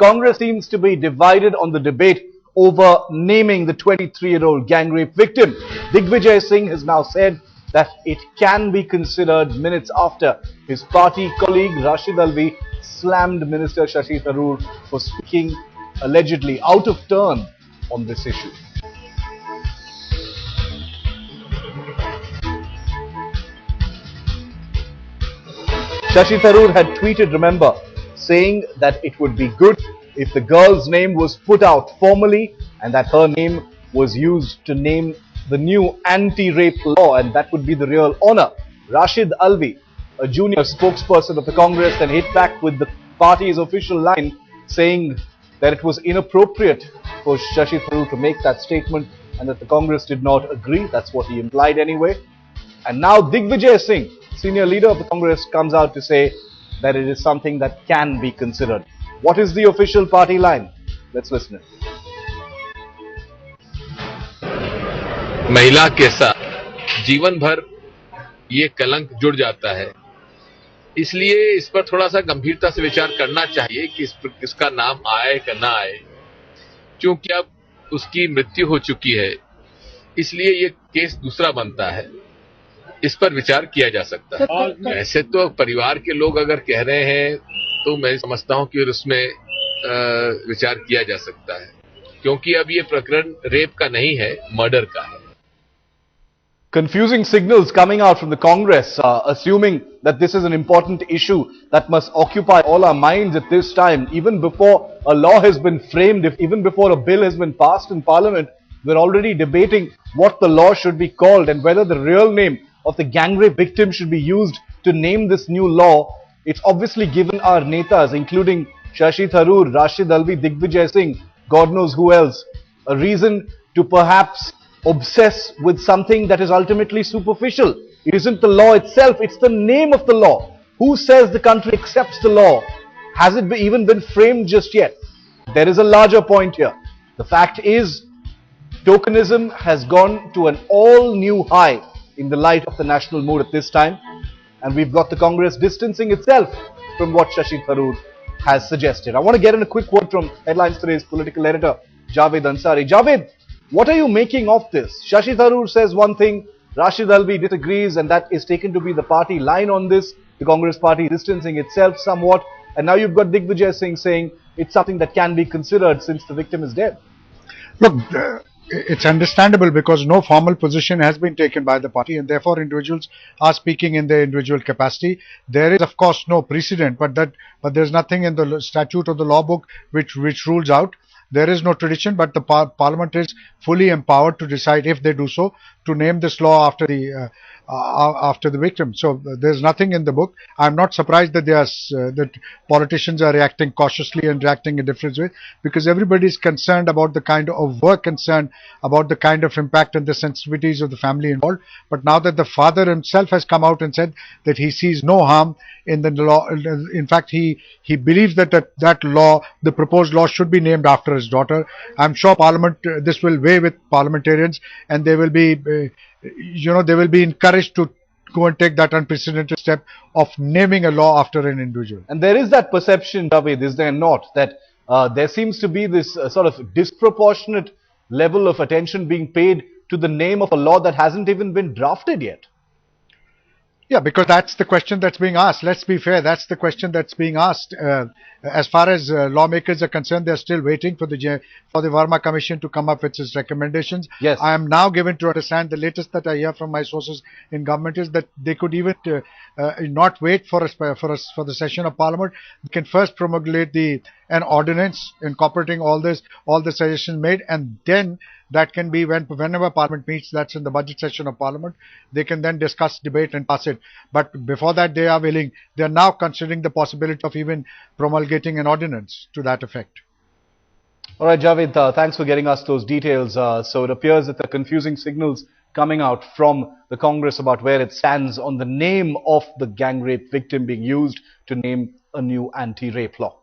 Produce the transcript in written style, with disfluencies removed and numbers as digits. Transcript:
Congress seems to be divided on the debate over naming the 23-year-old gang rape victim. Digvijaya Singh has now said that it can be considered minutes after his party colleague Rashid Alvi slammed Minister Shashi Tharoor for speaking allegedly out of turn on this issue. Shashi Tharoor had tweeted, remember, saying that it would be good if the girl's name was put out formally and that her name was used to name the new anti-rape law, and that would be the real honor. Rashid Alvi, a junior spokesperson of the Congress, then hit back with the party's official line saying that it was inappropriate for Shashi Tharoor to make that statement and that the Congress did not agree. That's what he implied anyway. And now Digvijaya Singh, senior leader of the Congress, comes out to say that it is something that can be considered. What is the official party line? Let's listen in. महिला के साथ जीवन भर ये कलंक जुड़ जाता है, इसलिए इस पर थोड़ा सा गंभीरता से विचार करना चाहिए कि इसका नाम आए कि ना आए। क्योंकि अब उसकी मृत्यु हो चुकी है, इसलिए ये केस दूसरा बनता है। इस पर विचार किया जा सकता है। ऐसे तो परिवार के लोग अगर कह रहे हैं तो मैं समझता हूं कि उसमें विचार किया जा सकता है, क्योंकि अब ये प्रकरण रेप का नहीं है, मर्डर का है। Confusing signals coming out from the Congress, assuming that this is an important issue that must occupy all our minds at this time. Even before a law has been framed, even before a bill has been passed in Parliament, we're already debating what the law should be called and whether the real name of the gang rape victim should be used to name this new law. It's obviously given our netas, including Shashi Tharoor, Rashid Alvi, Digvijaya Singh, God knows who else, a reason to perhaps obsess with something that is ultimately superficial. It isn't the law itself, it's the name of the law. Who says the country accepts the law? Has it even been framed just yet? There is a larger point here. The fact is, tokenism has gone to an all-new high in the light of the national mood at this time, and we've got the Congress distancing itself from what Shashi Tharoor has suggested. I want to get in a quick word from Headlines Today's political editor, Javed Ansari. Javed, what are you making of this? Shashi Tharoor says one thing, Rashid Alvi disagrees, and that is taken to be the party line on this. The Congress party distancing itself somewhat, and now you've got Digvijaya Singh saying it's something that can be considered since the victim is dead. Look, it's understandable because no formal position has been taken by the party, and therefore individuals are speaking in their individual capacity. There is of course no precedent, but there's nothing in the statute or the law book which rules out. There is no tradition, but the Parliament is fully empowered to decide, if they do so, to name this law after the victim. So there's nothing in the book. I'm not surprised that that politicians are reacting cautiously and reacting in different ways, because everybody is concerned about the kind of work, concerned about the kind of impact and the sensitivities of the family involved. But now that the father himself has come out and said that he sees no harm in the law, in fact he believes that that law, the proposed law, should be named after his daughter. I'm sure Parliament, this will weigh with parliamentarians, and they will be they will be encouraged to go and take that unprecedented step of naming a law after an individual. And there is that perception, Javed, is there not, that there seems to be this sort of disproportionate level of attention being paid to the name of a law that hasn't even been drafted yet? Yeah, because that's the question that's being asked. Let's be fair, that's the question that's being asked. As far as lawmakers are concerned, they're still waiting for the Verma Commission to come up with its recommendations. Yes. I am now given to understand, the latest that I hear from my sources in government is that they could even not wait for the session of Parliament. They can first promulgate an ordinance incorporating all the suggestions made, and then that can be whenever Parliament meets, that's in the budget session of Parliament, they can then discuss, debate and pass it. But before that, they are now considering the possibility of even promulgating an ordinance to that effect. All right, Javed, thanks for getting us those details. So it appears that the confusing signals coming out from the Congress about where it stands on the name of the gang rape victim being used to name a new anti-rape law.